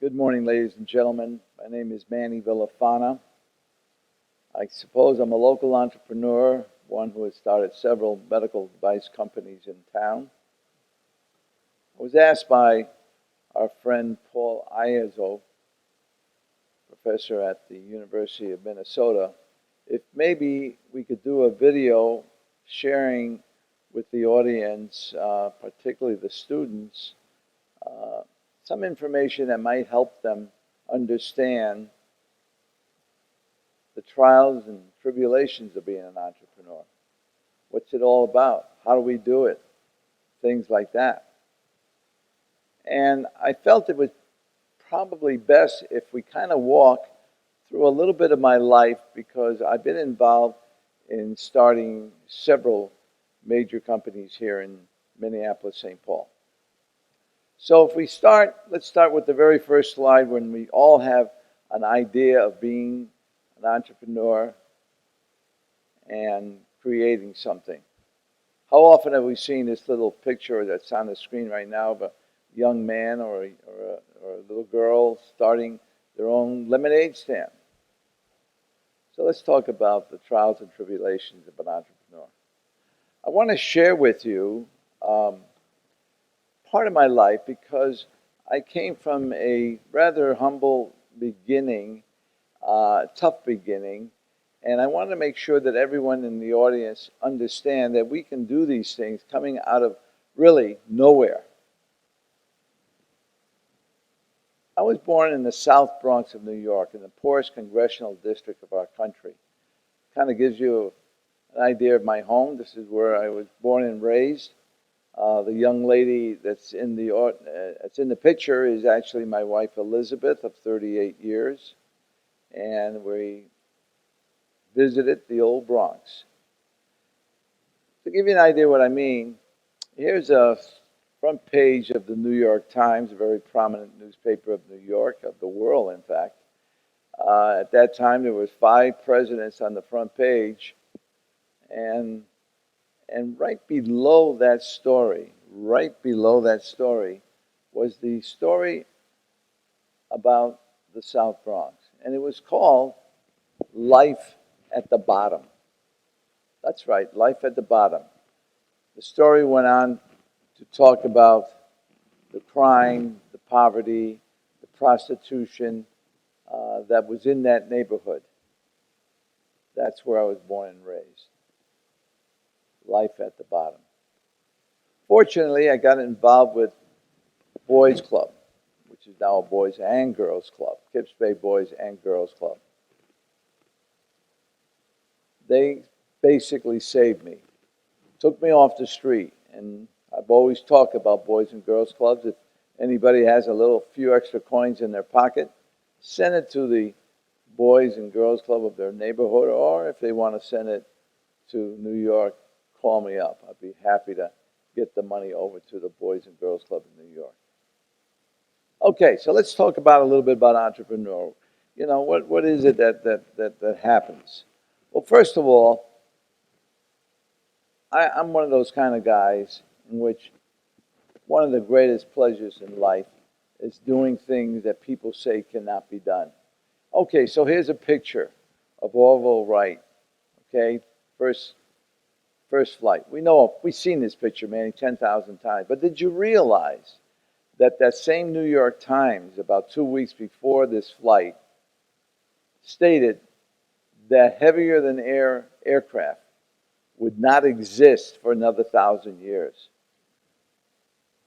Good morning, ladies and gentlemen. My name is Manny Villafana. I suppose I'm a local entrepreneur, one who has started several medical device companies in town. I was asked by our friend Paul Iazo, professor at the University of Minnesota, if maybe we could do a video sharing with the audience, particularly the students, some information that might help them understand the trials and tribulations of being an entrepreneur. What's it all about? How do we do it? Things like that. And I felt it was probably best if we kind of walk through a little bit of my life because I've been involved in starting several major companies here in Minneapolis, St. Paul. So if we start, let's start with the very first slide when we all have an idea of being an entrepreneur and creating something. How often have we seen this little picture that's on the screen right now of a young man or a little girl starting their own lemonade stand? So let's talk about the trials and tribulations of an entrepreneur. I want to share with you part of my life because I came from a rather humble beginning, tough beginning, and I want to make sure that everyone in the audience understand that we can do these things coming out of really nowhere. I was born in the South Bronx of New York, in the poorest congressional district of our country. Kind of gives you an idea of my home. This is where I was born and raised. The young lady that's in the picture is actually my wife Elizabeth of 38 years, and we visited the old Bronx. To give you an idea what I mean, here's a front page of the New York Times, a very prominent newspaper of New York, of the world in fact. At that time there was 5 presidents on the front page, and right below that story, was the story about the South Bronx. And it was called Life at the Bottom. That's right, Life at the Bottom. The story went on to talk about the crime, the poverty, the prostitution that was in that neighborhood. That's where I was born and raised. Life at the bottom. Fortunately, I got involved with Boys Club, which is now a Boys and Girls Club, Kips Bay Boys and Girls Club. They basically saved me, took me off the street, and I've always talked about Boys and Girls Clubs. If anybody has a few extra coins in their pocket, send it to the Boys and Girls Club of their neighborhood, or if they want to send it to New York, call me up. I'd be happy to get the money over to the Boys and Girls Club in New York. Okay, so let's talk about a little bit about entrepreneur. You know, what is it that happens? Well, first of all, I'm one of those kind of guys in which one of the greatest pleasures in life is doing things that people say cannot be done. Okay, so here's a picture of Orville Wright. Okay, first flight. We've seen this picture, Manny, 10,000 times. But did you realize that same New York Times, about 2 weeks before this flight, stated that heavier than air aircraft would not exist for another 1,000 years?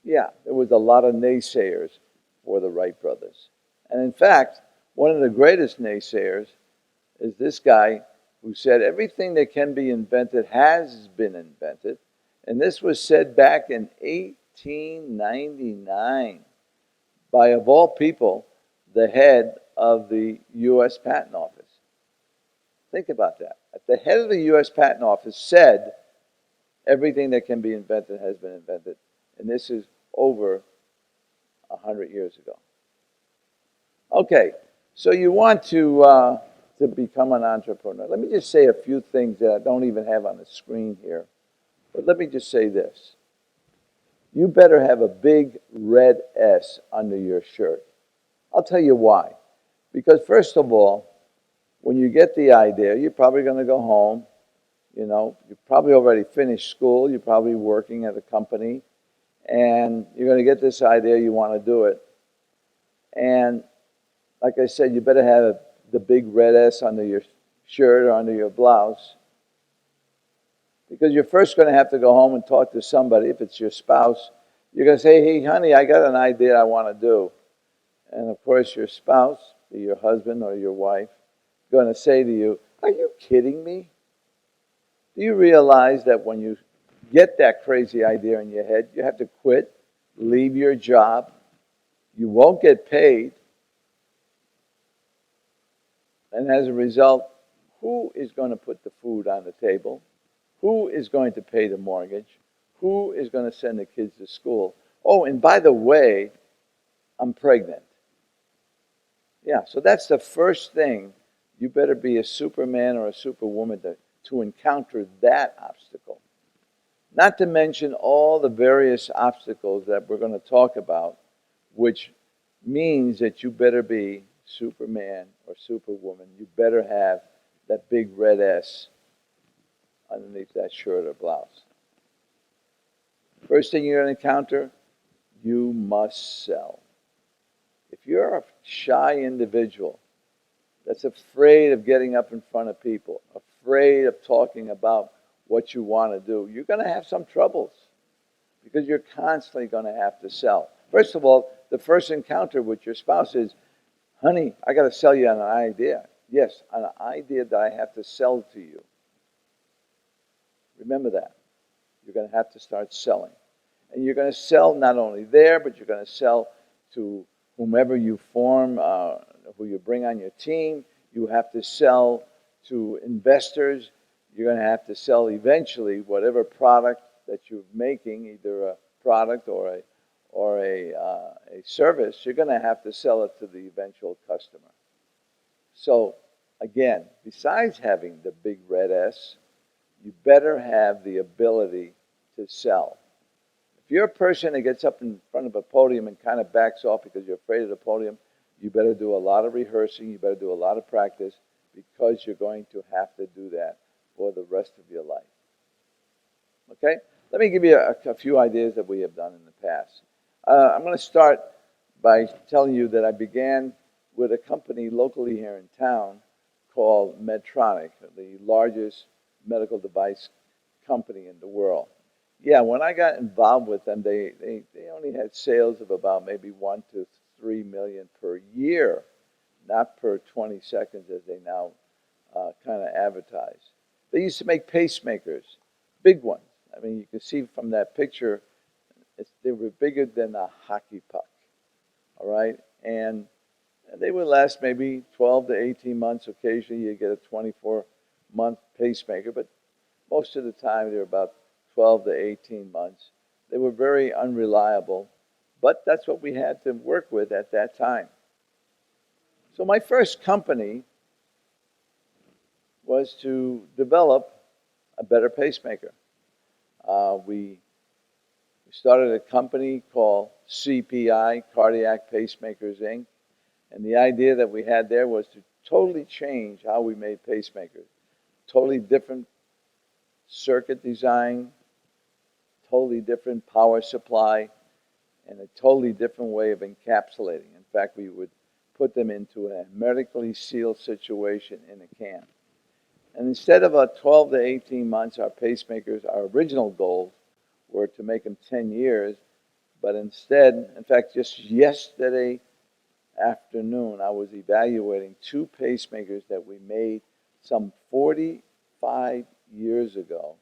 Yeah, there was a lot of naysayers for the Wright brothers. And in fact, one of the greatest naysayers is this guy who said everything that can be invented has been invented. And this was said back in 1899 by, of all people, the head of the U.S. Patent Office. Think about that. The head of the U.S. Patent Office said everything that can be invented has been invented. And this is over 100 years ago. Okay, so you want to become an entrepreneur. Let me just say a few things that I don't even have on the screen here. But let me just say this. You better have a big red S under your shirt. I'll tell you why. Because first of all, when you get the idea, you're probably going to go home. You've probably already finished school. You're probably working at a company. And you're going to get this idea, you want to do it. And like I said, you better have the big red S under your shirt or under your blouse. Because you're first going to have to go home and talk to somebody. If it's your spouse, you're going to say, hey, honey, I got an idea I want to do. And of course, your spouse, be your husband or your wife, is going to say to you, are you kidding me? Do you realize that when you get that crazy idea in your head, you have to quit, leave your job, you won't get paid, and as a result, who is going to put the food on the table? Who is going to pay the mortgage? Who is going to send the kids to school? Oh, and by the way, I'm pregnant. Yeah, so that's the first thing. You better be a Superman or a Superwoman to encounter that obstacle. Not to mention all the various obstacles that we're going to talk about, which means that you better be Superman or Superwoman. You better have that big red S underneath that shirt or blouse. First thing you're going to encounter, you must sell. If you're a shy individual that's afraid of getting up in front of people, afraid of talking about what you want to do, you're going to have some troubles because you're constantly going to have to sell. First of all, the first encounter with your spouse is, honey, I got to sell you on an idea. Yes, an idea that I have to sell to you. Remember that. You're going to have to start selling. And you're going to sell not only there, but you're going to sell to whomever you form, who you bring on your team. You have to sell to investors. You're going to have to sell eventually whatever product that you're making, either a product or a service. You're going to have to sell it to the eventual customer. So again, besides having the big red S, you better have the ability to sell. If you're a person that gets up in front of a podium and kind of backs off because you're afraid of the podium, you better do a lot of rehearsing, you better do a lot of practice, because you're going to have to do that for the rest of your life. Okay? Let me give you a few ideas that we have done in the past. I'm going to start by telling you that I began with a company locally here in town called Medtronic, the largest medical device company in the world. Yeah, when I got involved with them, they only had sales of about maybe 1 to 3 million per year, not per 20 seconds as they now kind of advertise. They used to make pacemakers, big ones. I mean, you can see from that picture, they were bigger than a hockey puck, all right? And they would last maybe 12 to 18 months. Occasionally, you get a 24-month pacemaker, but most of the time, they were about 12 to 18 months. They were very unreliable, but that's what we had to work with at that time. So my first company was to develop a better pacemaker. We started a company called CPI, Cardiac Pacemakers, Inc., and the idea that we had there was to totally change how we made pacemakers. Totally different circuit design, totally different power supply, and a totally different way of encapsulating. In fact, we would put them into a hermetically sealed situation in a can. And instead of 12 to 18 months, our pacemakers, our original goals were to make them 10 years, but instead, in fact, just yesterday afternoon, I was evaluating 2 pacemakers that we made some 45 years ago,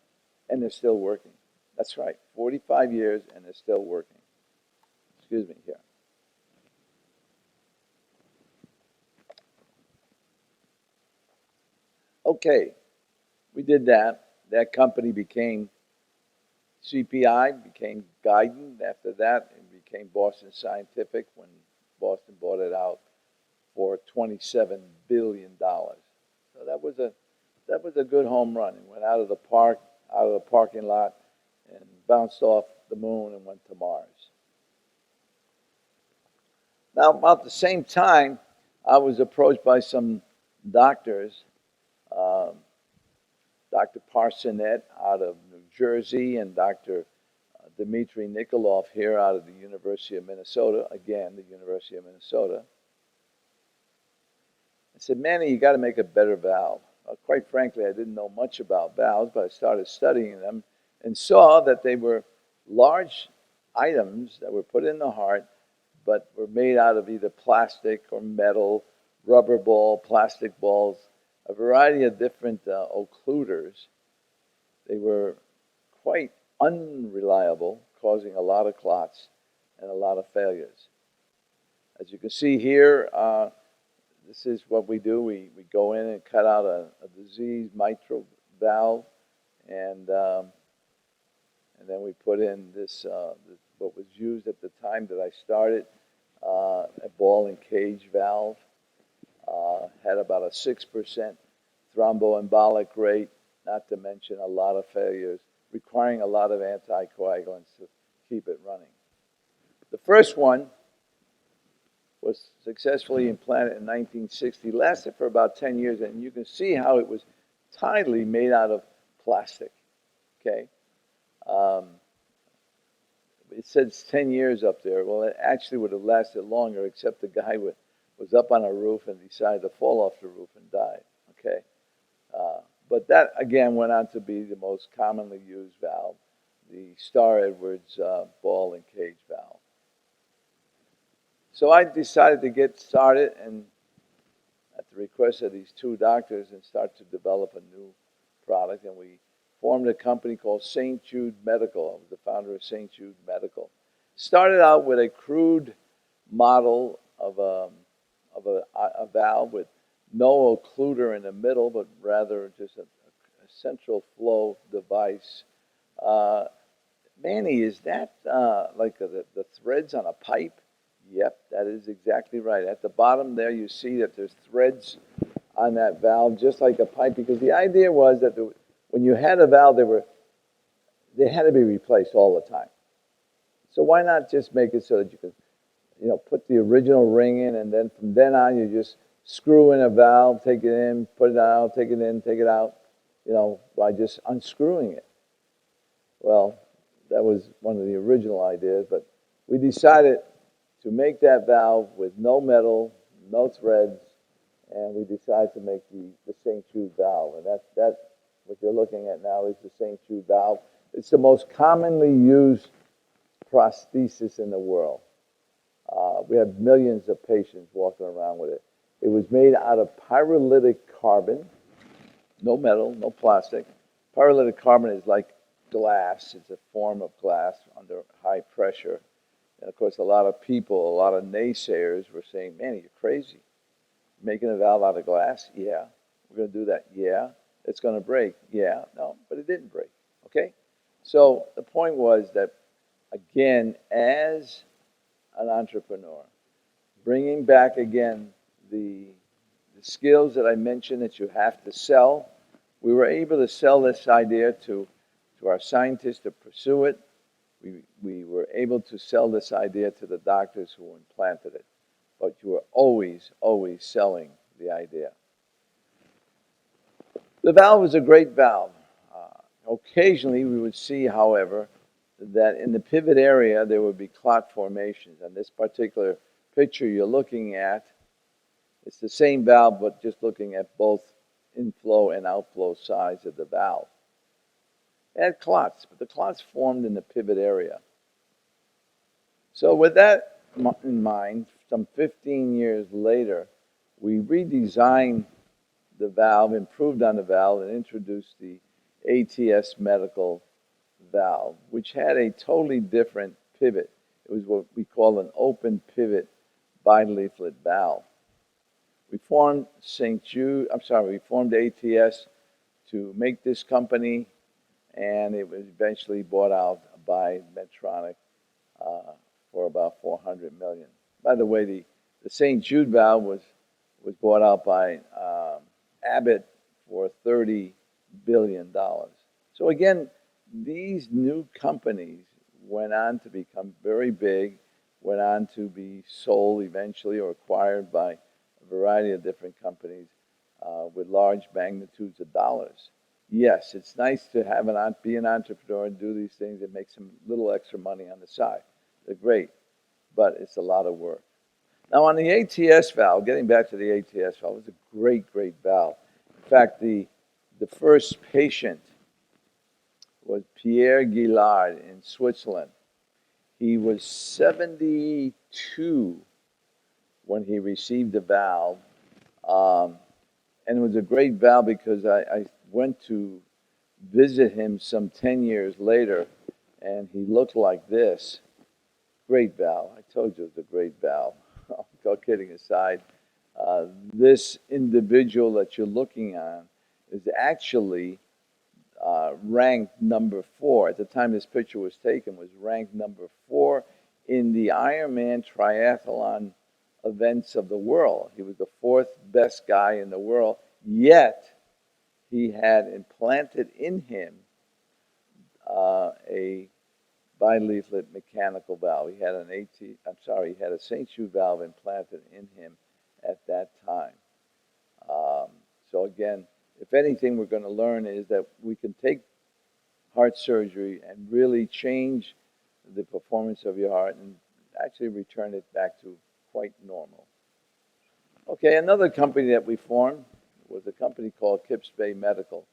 and they're still working. That's right, 45 years, and they're still working. Excuse me here. Okay, we did that. That company became CPI, became Guidant. After that, it became Boston Scientific when Boston bought it out for $27 billion. So that was a good home run. It went out of the parking lot, and bounced off the moon and went to Mars. Now, about the same time, I was approached by some doctors, uh, Dr. Parsonet out of New Jersey and Dr. Dmitry Nikolov here out of the University of Minnesota, again, the University of Minnesota. I said, Manny, you got to make a better valve. Quite frankly, I didn't know much about valves, but I started studying them and saw that they were large items that were put in the heart, but were made out of either plastic or metal, rubber ball, plastic balls, a variety of different occluders. They were quite unreliable, causing a lot of clots and a lot of failures. As you can see here, this is what we do. We go in and cut out a diseased mitral valve, and then we put in this, what was used at the time that I started, a ball and cage valve. Had about a 6% thromboembolic rate, not to mention a lot of failures, requiring a lot of anticoagulants to keep it running. The first one was successfully implanted in 1960, lasted for about 10 years, and you can see how it was tidily made out of plastic, okay? It says 10 years up there. Well, it actually would have lasted longer, except the guy was up on a roof and decided to fall off the roof and died, okay? But that, again, went on to be the most commonly used valve, the Starr-Edwards ball and cage valve. So I decided to get started and, at the request of these two doctors, and start to develop a new product. And we formed a company called St. Jude Medical. I was the founder of St. Jude Medical. Started out with a crude model of a valve with no occluder in the middle, but rather just a central flow device. Manny, is that like the threads on a pipe? Yep, that is exactly right. At the bottom there, you see that there's threads on that valve, just like a pipe, because the idea was that when you had a valve, they had to be replaced all the time. So why not just make it so that you can, put the original ring in, and then from then on, you just screw in a valve, take it in, put it out, take it in, take it out, by just unscrewing it. Well, that was one of the original ideas, but we decided to make that valve with no metal, no threads, and we decided to make the St. Jude valve. And that what you're looking at now is the St. Jude valve. It's the most commonly used prosthesis in the world. We have millions of patients walking around with it. It was made out of pyrolytic carbon, no metal, no plastic. Pyrolytic carbon is like glass. It's a form of glass under high pressure. And of course, a lot of people, a lot of naysayers were saying, Manny, you're crazy. Making a valve out of glass? Yeah. We're going to do that? Yeah. It's going to break? Yeah. No, but it didn't break. Okay? So the point was that, again, as an entrepreneur, bringing back again the skills that I mentioned that you have to sell, we were able to sell this idea to our scientists to pursue it. We were able to sell this idea to the doctors who implanted it. But you were always, always selling the idea. The valve is a great valve. Occasionally, we would see, however, that in the pivot area, there would be clot formations. And this particular picture you're looking at, it's the same valve, but just looking at both inflow and outflow sides of the valve. It had clots, but the clots formed in the pivot area. So with that in mind, some 15 years later, we redesigned the valve, improved on the valve, and introduced the ATS medical valve, which had a totally different pivot. It was what we call an open pivot bileaflet valve. We formed we formed ATS to make this company, and it was eventually bought out by Medtronic for about $400 million. By the way, the St. Jude valve was bought out by Abbott for $30 billion. So again, these new companies went on to become very big went on to be sold eventually or acquired by a variety of different companies with large magnitudes of dollars. Yes, it's nice to have be an entrepreneur and do these things and make some little extra money on the side. They're great, but it's a lot of work. Now on the ATS valve, getting back to the ATS valve, it was a great, great valve. In fact, the first patient was Pierre Guillard in Switzerland. He was 72 when he received the valve. And it was a great valve because I went to visit him some 10 years later, and he looked like this. Great valve. I told you it was a great valve. All kidding aside, this individual that you're looking on is actually ranked number 4. At the time this picture was taken, was ranked number 4 in the Ironman triathlon events of the world. He was the 4th best guy in the world, yet he had implanted in him a bileaflet mechanical valve. He had he had a St. Jude valve implanted in him at that time. So again, if anything we're going to learn is that we can take heart surgery and really change the performance of your heart and actually return it back to quite normal. Okay, another company that we formed was a company called Kips Bay Medical.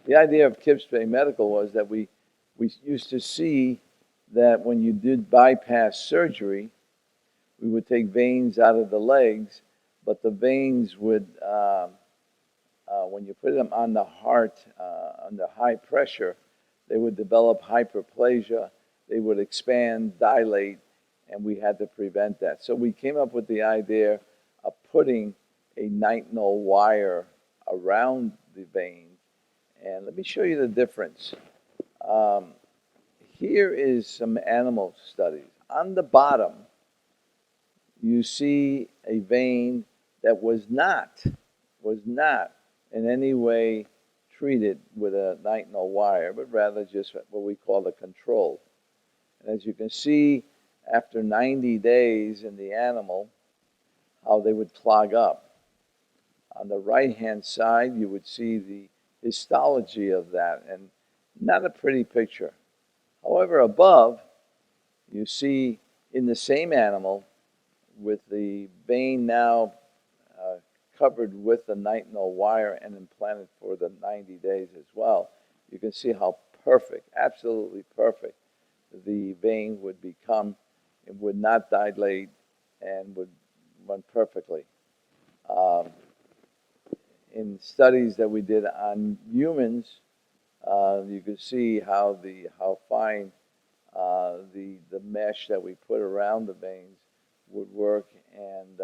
The idea of Kips Bay Medical was that we used to see that when you did bypass surgery, we would take veins out of the legs, but the veins would, when you put them on the heart under high pressure, they would develop hyperplasia, they would expand, dilate, and we had to prevent that. So we came up with the idea of putting a nitinol wire around the veins. And let me show you the difference. Here is some animal studies. On the bottom, you see a vein that was not in any way treated with a nitinol wire, but rather just what we call the control. And as you can see, after 90 days in the animal, how they would clog up. On the right-hand side, you would see the histology of that, and not a pretty picture. However, above, you see in the same animal, with the vein now covered with the nitinol wire and implanted for the 90 days as well, you can see how perfect, absolutely perfect, the vein would become. It would not dilate and would run perfectly. In studies that we did on humans, you could see how fine the mesh that we put around the veins would work, and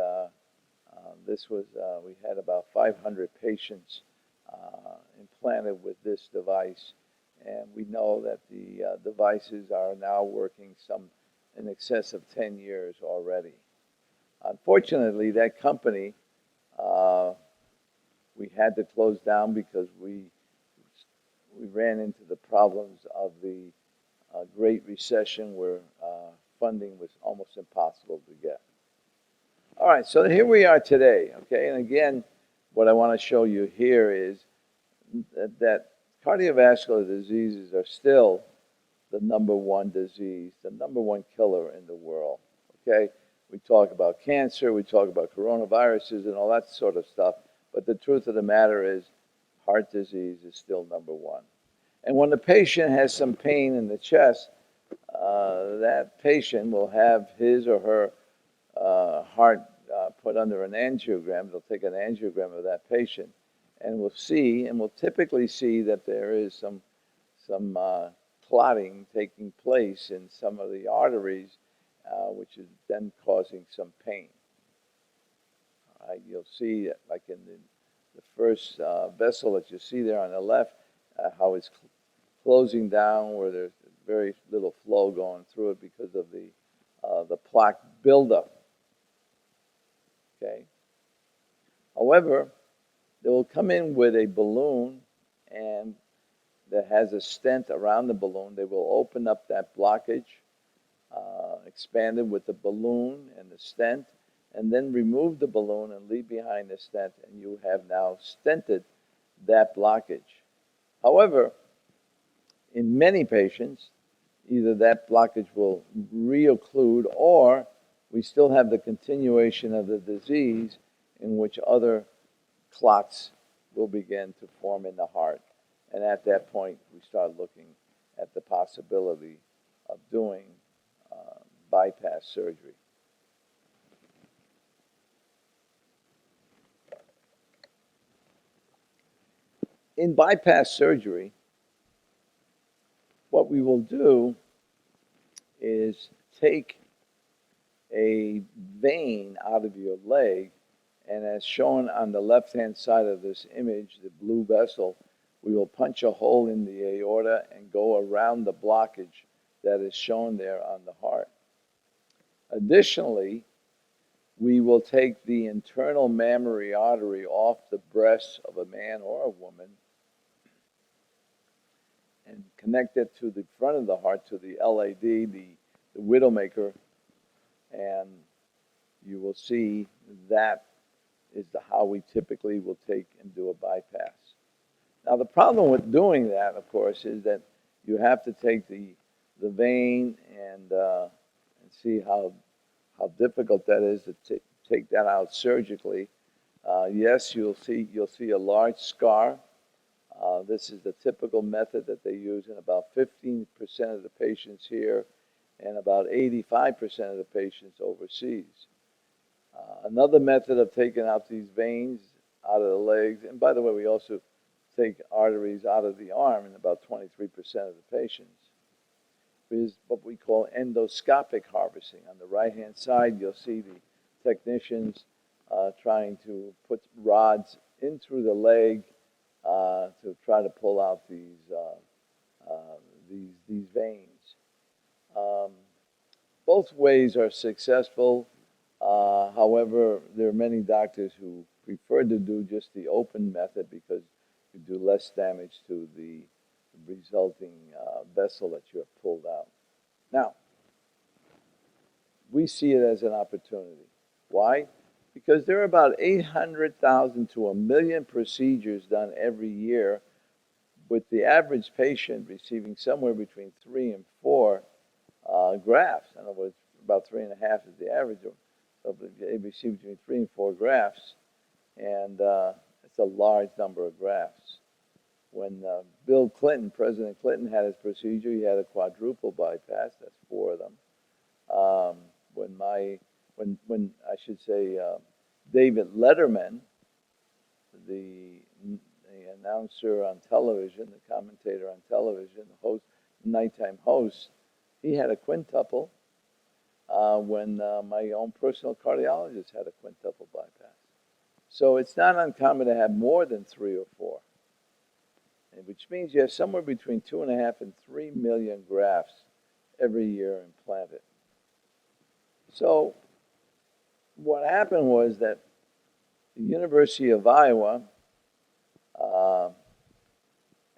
this was we had about 500 patients implanted with this device, and we know that the devices are now working in excess of 10 years already. Unfortunately, that company we had to close down because we ran into the problems of the Great Recession, where funding was almost impossible to get. All right, so here we are today, okay? And again, what I want to show you here is that cardiovascular diseases are still the #1 disease, the #1 killer in the world, okay? We talk about cancer, we talk about coronaviruses and all that sort of stuff, but the truth of the matter is heart disease is still #1. And when the patient has some pain in the chest, that patient will have his or her heart put under an angiogram. They'll take an angiogram of that patient, and we'll typically see that there is some clotting taking place in some of the arteries, which is then causing some pain. All right, you'll see, like in the first vessel that you see there on the left, how it's closing down, where there's very little flow going through it because of the plaque buildup. Okay. However, they will come in with a balloon and that has a stent around the balloon. They will open up that blockage expanded with the balloon and the stent, and then remove the balloon and leave behind the stent, and you have now stented that blockage. However, in many patients, either that blockage will reocclude or we still have the continuation of the disease in which other clots will begin to form in the heart. And at that point, we start looking at the possibility of doing bypass surgery. In bypass surgery, what we will do is take a vein out of your leg, and as shown on the left-hand side of this image, the blue vessel, we will punch a hole in the aorta and go around the blockage that is shown there on the heart. Additionally, we will take the internal mammary artery off the breast of a man or a woman and connect it to the front of the heart, to the LAD, the widowmaker, and you will see that is how we typically will take and do a bypass. Now, the problem with doing that, of course, is that you have to take the vein and see how difficult that is to take that out surgically. Yes, you'll see a large scar. This is the typical method that they use in about 15% of the patients here and about 85% of the patients overseas. Another method of taking out these veins out of the legs, and by the way, we also take arteries out of the arm in about 23% of the patients, is what we call endoscopic harvesting. On the right-hand side, you'll see the technicians trying to put rods in through the leg to try to pull out these veins. Both ways are successful. However, there are many doctors who prefer to do just the open method because you do less damage to the resulting vessel that you have pulled out. Now, we see it as an opportunity. Why? Because there are about 800,000 to 1 million procedures done every year, with the average patient receiving somewhere between 3 and 4 grafts. In other words, about 3.5 is the average. So they receive between 3 and 4 grafts, and it's a large number of grafts. When Bill Clinton, President Clinton, had his procedure, he had a quadruple bypass. That's 4 of them. When I should say David Letterman, the announcer on television, the commentator on television, the host, nighttime host, he had a quintuple. When my own personal cardiologist had a quintuple bypass. So it's not uncommon to have more than 3 or 4, which means you have somewhere between 2.5 and 3 million grafts every year implanted. So what happened was that the University of Iowa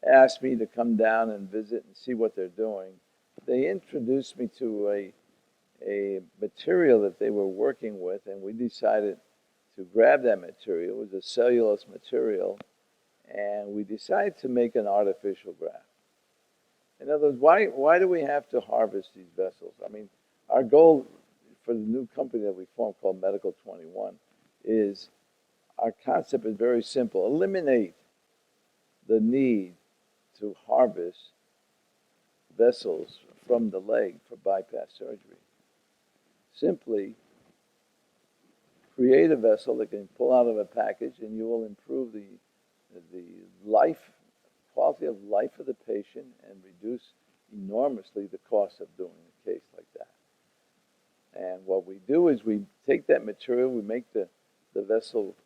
asked me to come down and visit and see what they're doing. They introduced me to a material that they were working with, and we decided to grab that material. It was a cellulose material, and we decided to make an artificial graft. In other words, why do we have to harvest these vessels? I mean, our goal for the new company that we formed called Medical 21 is, our concept is very simple. Eliminate the need to harvest vessels from the leg for bypass surgery. Simply create a vessel that can pull out of a package, and you will improve the quality of life of the patient and reduce enormously the cost of doing a case like that. And what we do is we take that material, we make the vessel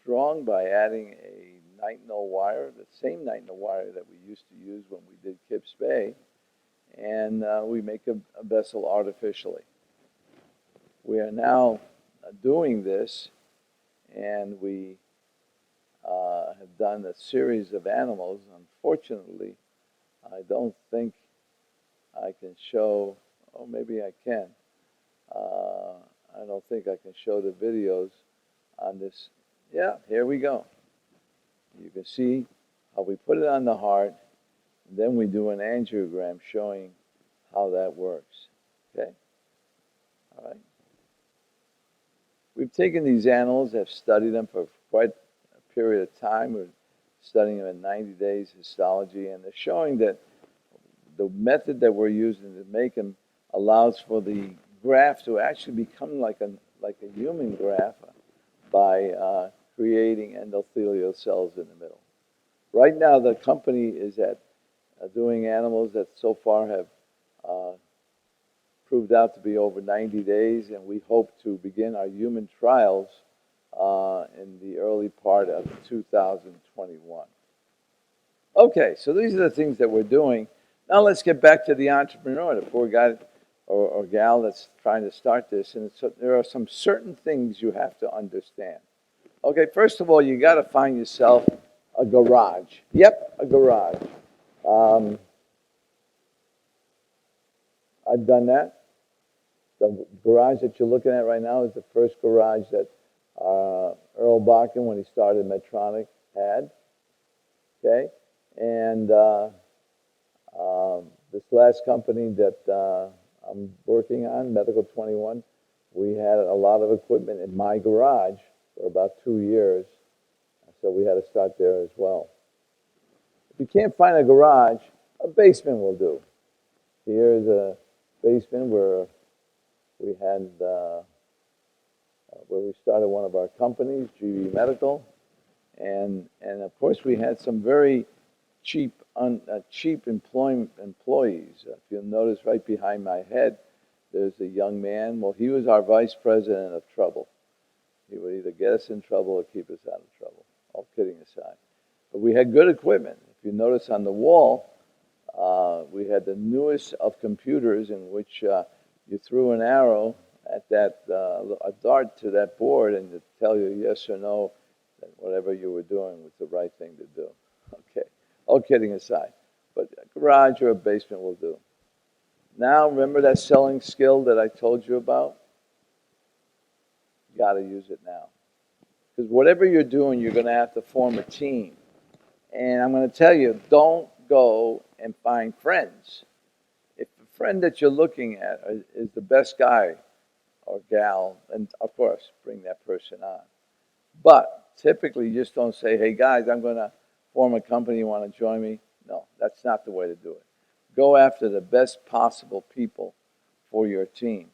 strong by adding a nitinol wire, the same nitinol wire that we used to use when we did Kips Bay, and we make a vessel artificially. We are now doing this, and we have done a series of animals. Unfortunately, I don't think I can show Oh, maybe I can. I don't think I can show the videos on this. Yeah, here we go. You can see how we put it on the heart, and then we do an angiogram showing how that works. Okay? All right. We've taken these animals, have studied them for quite a period of time. We're studying them in 90 days histology, and they're showing that the method that we're using to make them allows for the graft to actually become like a human graft by creating endothelial cells in the middle. Right now, the company is at doing animals that so far have proved out to be over 90 days, and we hope to begin our human trials in the early part of 2021. Okay, so these are the things that we're doing. Now let's get back to the entrepreneur, the poor guy or gal that's trying to start this. And there are some certain things you have to understand. Okay, first of all, you got to find yourself a garage. Yep, a garage. I've done that. The garage that you're looking at right now is the first garage that Earl Bakken, when he started Medtronic, had. Okay, and this last company that I'm working on, Medical 21, we had a lot of equipment in my garage for about 2 years, so we had to start there as well. If you can't find a garage, a basement will do. Here's a basement where we had where we started one of our companies, GV Medical, and of course we had some very cheap employees. If you'll notice right behind my head, there's a young man. Well, he was our vice president of trouble. He would either get us in trouble or keep us out of trouble. All kidding aside. But we had good equipment. If you notice on the wall, we had the newest of computers in which you threw an arrow at that, a dart to that board, and it tell you yes or no that whatever you were doing was the right thing to do. Okay, all kidding aside. But a garage or a basement will do. Now, remember that selling skill that I told you about? You got to use it now. Because whatever you're doing, you're going to have to form a team. And I'm going to tell you, don't go and find friends. If the friend that you're looking at is the best guy or gal, and of course, bring that person on. But typically, you just don't say, hey guys, I'm going to form a company, you want to join me? No, that's not the way to do it. Go after the best possible people for your team.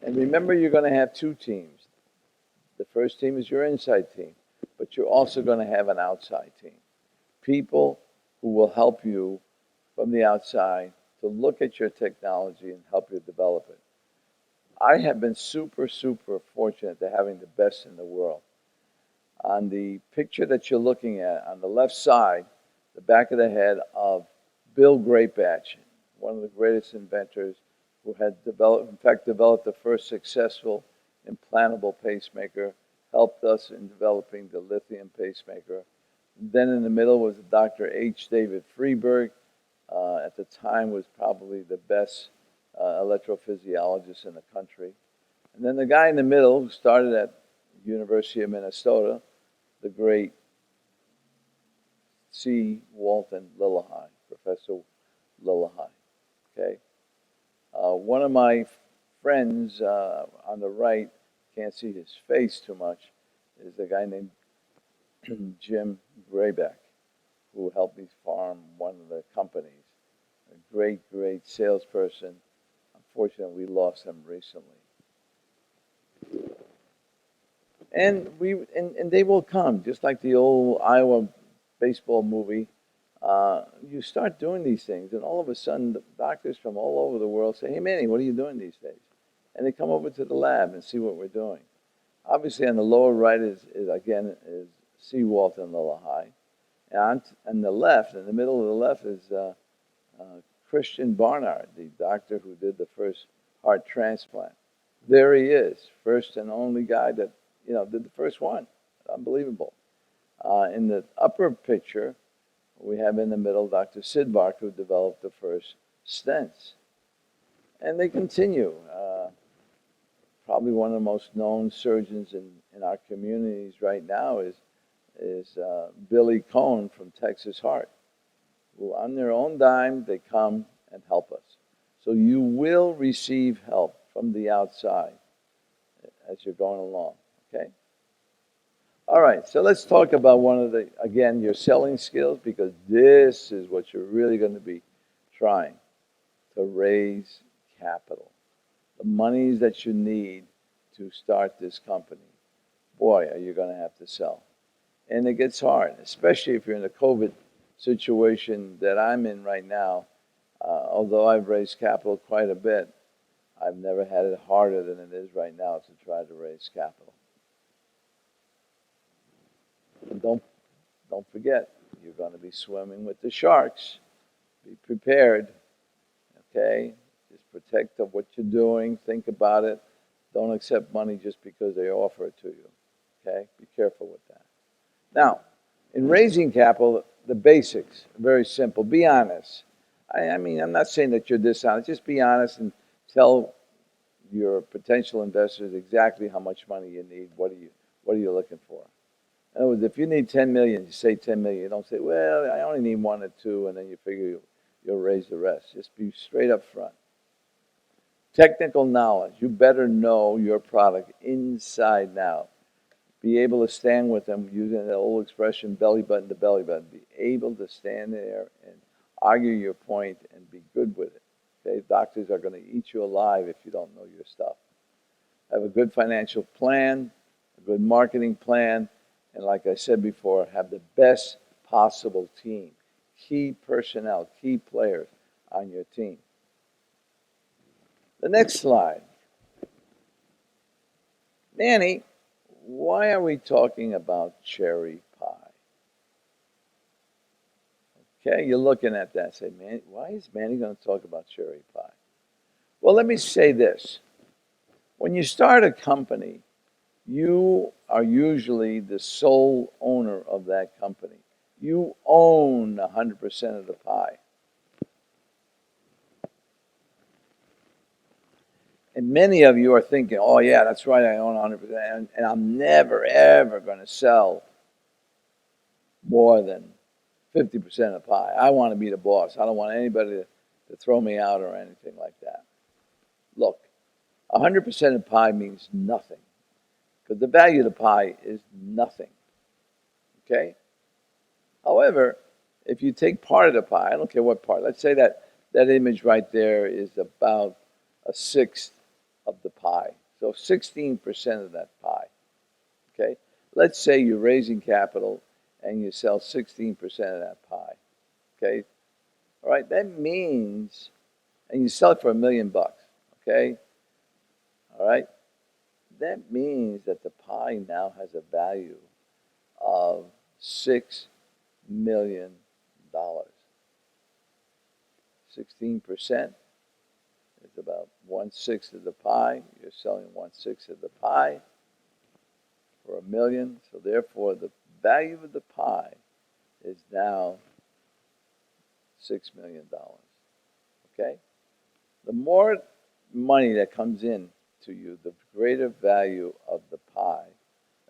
And remember, you're going to have two teams. The first team is your inside team, but you're also going to have an outside team. People who will help you from the outside to look at your technology and help you develop it. I have been super, super fortunate to having the best in the world. On the picture that you're looking at, on the left side, the back of the head of Bill Greatbatch, one of the greatest inventors who had developed the first successful implantable pacemaker, helped us in developing the lithium pacemaker. Then in the middle was Dr. H. David Freeberg. At the time was probably the best electrophysiologist in the country. And then the guy in the middle who started at the University of Minnesota, the great C. Walton Lillehei, Professor Lillehei. Okay. One of my friends on the right, can't see his face too much, is a guy named Jim Grayback, who helped me farm one of the companies. A great, great salesperson. Unfortunately, we lost him recently. And they will come, just like the old Iowa baseball movie. You start doing these things, and all of a sudden, the doctors from all over the world say, "Hey, Manny, what are you doing these days?" And they come over to the lab and see what we're doing. Obviously, on the lower right is C. Walton Lillehei. And on the left, in the middle of the left, is Christian Barnard, the doctor who did the first heart transplant. There he is, first and only guy that did the first one. Unbelievable. In the upper picture, we have in the middle Dr. Sidbark, who developed the first stents. And they continue. Probably one of the most known surgeons in our communities right now is Billy Cohn from Texas Heart, who on their own dime, they come and help us. So you will receive help from the outside as you're going along, okay? All right, so let's talk about one of the, again, your selling skills, because this is what you're really going to be trying to raise capital. The monies that you need to start this company. Boy, are you going to have to sell. And it gets hard, especially if you're in the COVID situation that I'm in right now. Although I've raised capital quite a bit, I've never had it harder than it is right now to try to raise capital. And don't forget, you're going to be swimming with the sharks. Be prepared, okay? Just protect of what you're doing. Think about it. Don't accept money just because they offer it to you, okay? Be careful with that. Now, in raising capital, the basics are very simple. Be honest. I mean, I'm not saying that you're dishonest. Just be honest and tell your potential investors exactly how much money you need. What are you looking for? In other words, if you need 10 million, you say 10 million. You don't say, well, I only need 1 or 2, and then you figure you'll raise the rest. Just be straight up front. Technical knowledge. You better know your product inside and out. Be able to stand with them, using that old expression, belly button to belly button. Be able to stand there and argue your point and be good with it. Okay? Doctors are going to eat you alive if you don't know your stuff. Have a good financial plan, a good marketing plan, and like I said before, have the best possible team. Key personnel, key players on your team. The next slide. Manny, why are we talking about cherry pie? Okay, you're looking at that. Say, man, why is Manny going to talk about cherry pie? Well, let me say this. When you start a company, you are usually the sole owner of that company. You own 100% of the pie. And many of you are thinking, oh, yeah, that's right, I own 100%, and I'm never, ever going to sell more than 50% of the pie. I want to be the boss. I don't want anybody to throw me out or anything like that. Look, 100% of pie means nothing, because the value of the pie is nothing, okay? However, if you take part of the pie, I don't care what part, let's say that image right there is about a sixth of the pie. So 16% of that pie, okay? Let's say you're raising capital and you sell 16% of that pie, okay? All right, that means, and you sell it for $1 million, okay? All right, that means that the pie now has a value of $6 million. 16% is about 1/6 of the pie. You're selling 1/6 of the pie for $1 million. So therefore, the value of the pie is now $6 million. Okay? The more money that comes in to you, the greater value of the pie,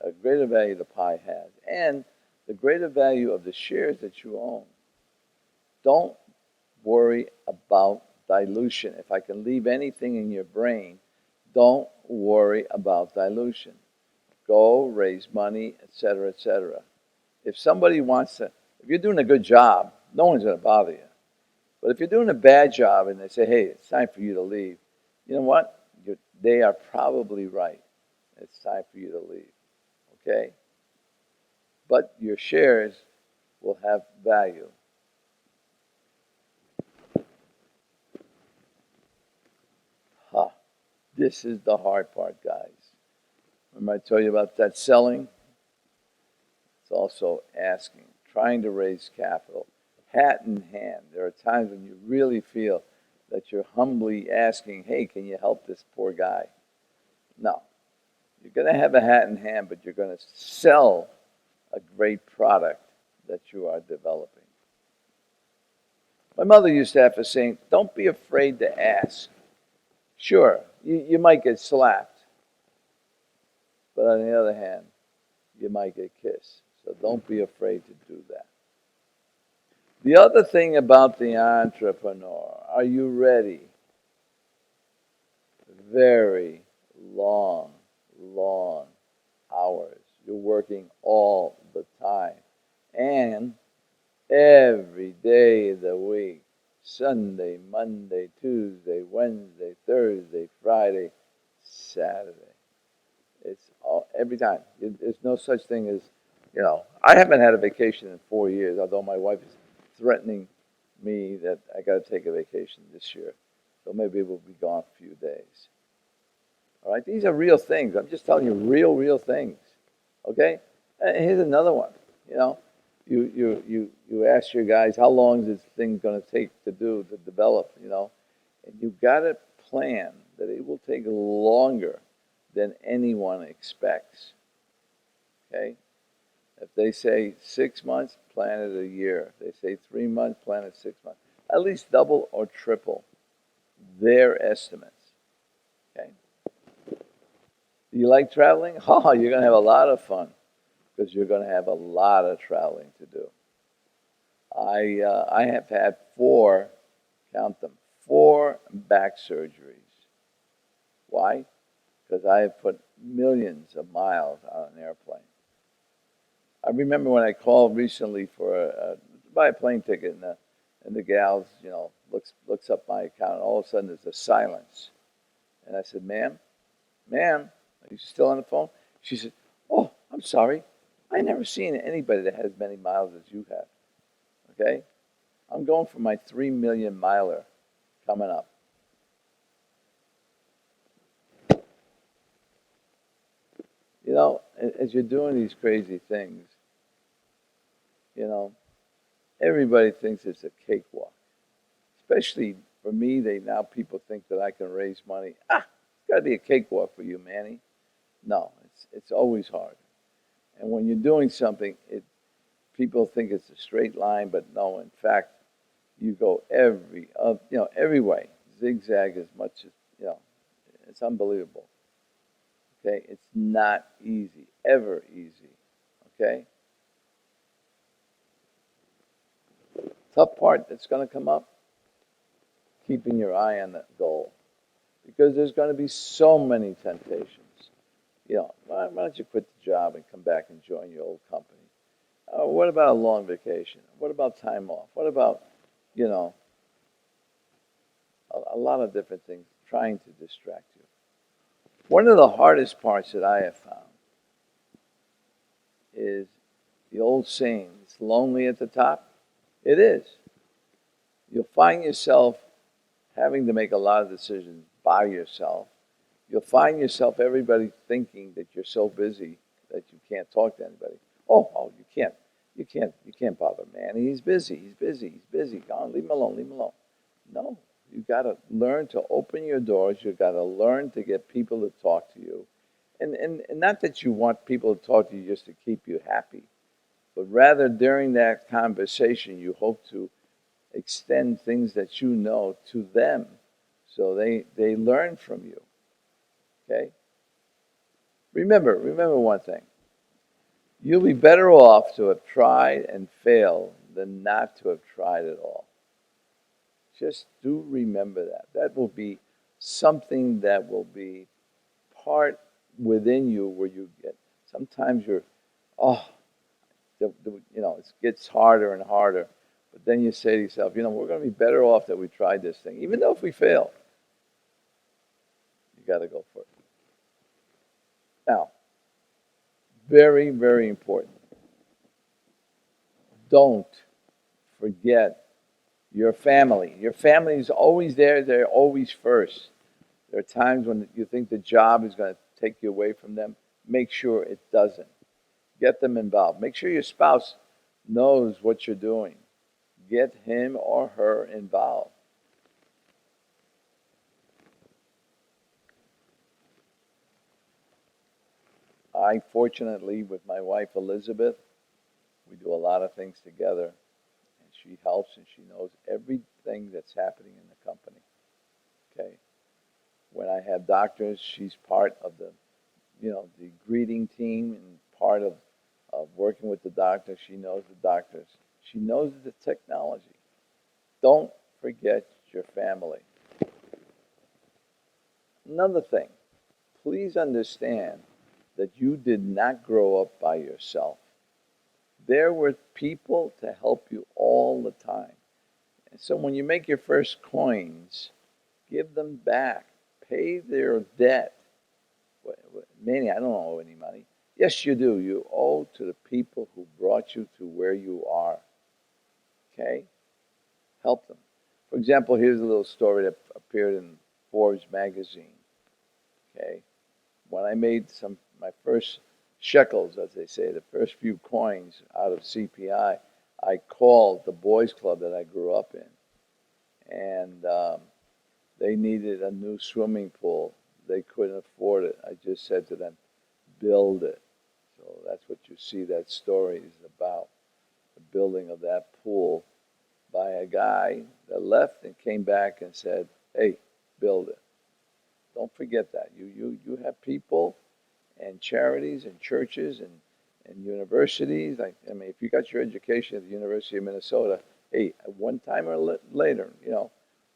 a greater value the pie has, and the greater value of the shares that you own. Don't worry about dilution. If I can leave anything in your brain, don't worry about dilution. Go raise money, etc., etc. If somebody wants to, if you're doing a good job, no one's going to bother you. But if you're doing a bad job and they say, hey, it's time for you to leave, you know what? They are probably right. It's time for you to leave. Okay? But your shares will have value. Ha. This is the hard part, guys. Remember I told you about that selling? It's also asking, trying to raise capital, hat in hand. There are times when you really feel that you're humbly asking, hey, can you help this poor guy? No. You're going to have a hat in hand, but you're going to sell a great product that you are developing. My mother used to have a saying, don't be afraid to ask. Sure, you might get slapped, but on the other hand, you might get kissed. So don't be afraid to do that. The other thing about the entrepreneur, are you ready? Very long, long hours. You're working all the time. And every day of the week, Sunday, Monday, Tuesday, Wednesday, Thursday, Friday, Saturday. It's all every time. There's no such thing as, I haven't had a vacation in 4 years, although my wife is threatening me that I got to take a vacation this year. So maybe we'll be gone a few days. All right, these are real things. I'm just telling you real things. Okay? And here's another one. You know, you ask your guys, how long is this thing going to take to develop, and you've got to plan that it will take longer than anyone expects. Okay? If they say 6 months, plan it a year. If they say 3 months, plan it 6 months. At least double or triple their estimates. Okay? Do you like traveling? Oh, you're going to have a lot of fun because you're going to have a lot of traveling to do. I have had count them, four back surgeries. Why? Because I have put millions of miles on an airplane. I remember when I called recently to buy a plane ticket, and the gals, looks up my account, and all of a sudden there's a silence. And I said, ma'am, are you still on the phone? She said, oh, I'm sorry. I never seen anybody that has as many miles as you have. Okay? I'm going for my 3 million miler coming up. As you're doing these crazy things, everybody thinks it's a cakewalk. Especially for me, now people think that I can raise money. It's got to be a cakewalk for you, Manny. No, it's always hard. And when you're doing something, people think it's a straight line, but no, in fact, you go every way, zigzag as much as, it's unbelievable. Okay, it's not easy, ever easy. Okay, tough part that's going to come up, keeping your eye on that goal, because there's going to be so many temptations. Why don't you quit the job and come back and join your old company? What about a long vacation? What about time off? What about, a lot of different things trying to distract you. One of the hardest parts that I have found is the old saying, it's lonely at the top. It is. You'll find yourself having to make a lot of decisions by yourself. You'll find yourself, everybody thinking that you're so busy that you can't talk to anybody. Oh, you can't bother Manny. He's busy. Go on, leave him alone. No, you got to learn to open your doors. You got to learn to get people to talk to you, and not that you want people to talk to you just to keep you happy, but rather during that conversation, you hope to extend things that you know to them, so they learn from you. Okay. Remember one thing. You'll be better off to have tried and failed than not to have tried at all. Just do remember that. That will be something that will be part within you where you get, sometimes you're, oh, it gets harder and harder. But then you say to yourself, we're going to be better off that we tried this thing. Even though if we fail, you got to go for it. Now, very, very important. Don't forget your family. Your family is always there. They're always first. There are times when you think the job is going to take you away from them. Make sure it doesn't. Get them involved. Make sure your spouse knows what you're doing. Get him or her involved. I, fortunately, with my wife Elizabeth, we do a lot of things together. And she helps and she knows everything that's happening in the company. Okay? I have doctors. She's part of the greeting team and part of working with the doctors. She knows the doctors. She knows the technology. Don't forget your family. Another thing, please understand that you did not grow up by yourself. There were people to help you all the time. And so when you make your first coins, give them back. Pay their debt. Manny, I don't owe any money. Yes, you do. You owe to the people who brought you to where you are. Okay? Help them. For example, here's a little story that appeared in Forbes magazine. Okay? When I made my first shekels, as they say, the first few coins out of CPI, I called the boys' club that I grew up in, and they needed a new swimming pool. They couldn't afford it. I just said to them, build it. So that's what you see that story is about, the building of that pool by a guy that left and came back and said, hey, build it. Don't forget that. You have people and charities and churches and universities. I mean, if you got your education at the University of Minnesota, hey, at one time or later,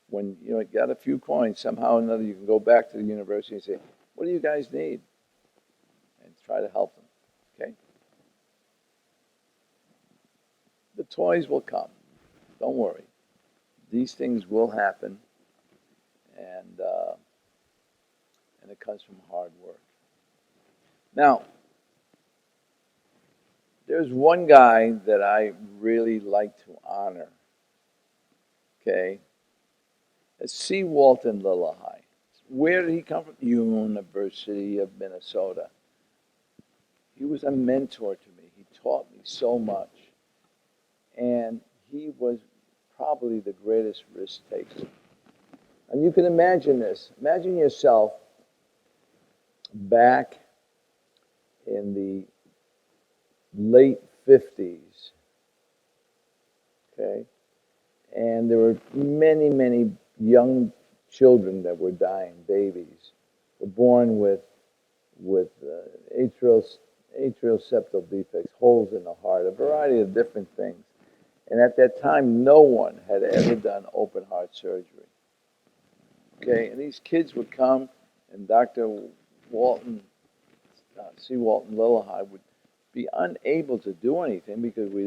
when you got a few coins, somehow or another, you can go back to the university and say, what do you guys need? And try to help them, okay? The toys will come. Don't worry. These things will happen, and it comes from hard work. Now, there's one guy that I really like to honor, okay? It's C. Walton Lillahei. Where did he come from? University of Minnesota. He was a mentor to me. He taught me so much. And he was probably the greatest risk taker. And you can imagine this. Imagine yourself back in the late 50s, okay? And there were many, many young children that were dying, babies, were born with atrial septal defects, holes in the heart, a variety of different things. And at that time, no one had ever done open heart surgery. Okay, and these kids would come, and Dr. Walton, C. Walton Lillahei, would be unable to do anything because we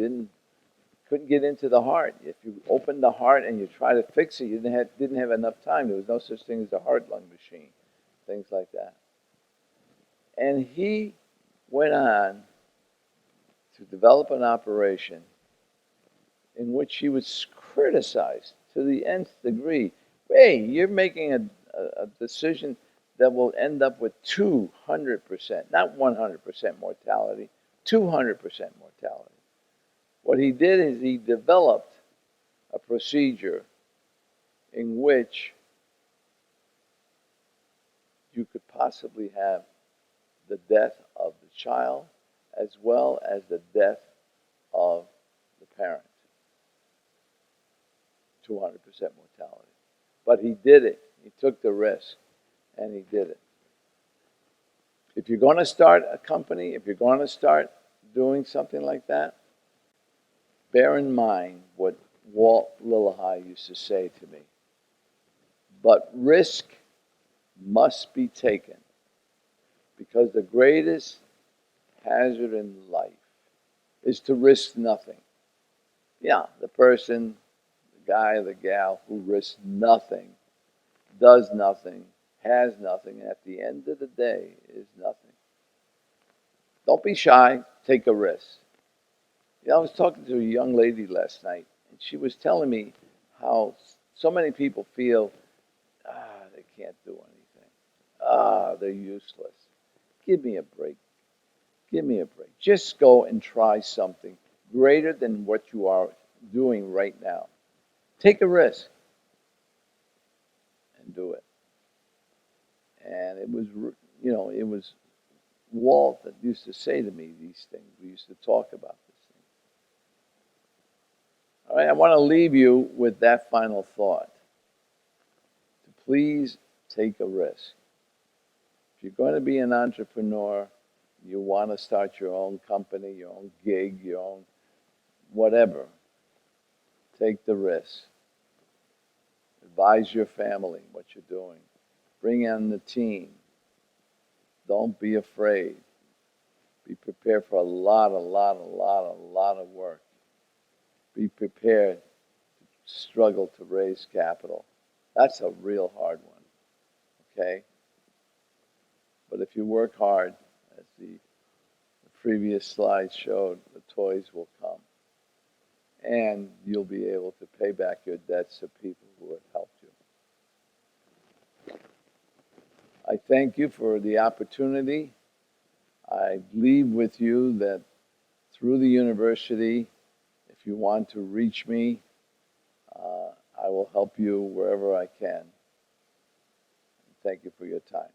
couldn't get into the heart. If you opened the heart and you try to fix it, you didn't have enough time. There was no such thing as a heart-lung machine, things like that. And he went on to develop an operation in which he was criticized to the nth degree. Hey, you're making a decision that will end up with 200%, not 100% mortality, 200% mortality. What he did is he developed a procedure in which you could possibly have the death of the child as well as the death of the parent. 200% mortality. But he did it. He took the risk, and he did it. If you're going to start a company, if you're going to start doing something like that, bear in mind what Walt Lillahei used to say to me. But risk must be taken, because the greatest hazard in life is to risk nothing. Yeah, the person, the guy, the gal who risks nothing, does nothing, has nothing, and at the end of the day is nothing. Don't be shy, take a risk. I was talking to a young lady last night, and she was telling me how so many people feel, they can't do anything. They're useless. Give me a break. Give me a break. Just go and try something greater than what you are doing right now. Take a risk and do it. And it was Walt that used to say to me these things. We used to talk about this thing. All right, I want to leave you with that final thought. To please take a risk. If you're going to be an entrepreneur, you want to start your own company, your own gig, your own whatever, take the risk. Advise your family what you're doing. Bring in the team. Don't be afraid. Be prepared for a lot of work. Be prepared to struggle to raise capital. That's a real hard one, okay? But if you work hard, as the previous slide showed, the toys will come. And you'll be able to pay back your debts to people who have helped you. I thank you for the opportunity. I leave with you that through the university, if you want to reach me, I will help you wherever I can. Thank you for your time.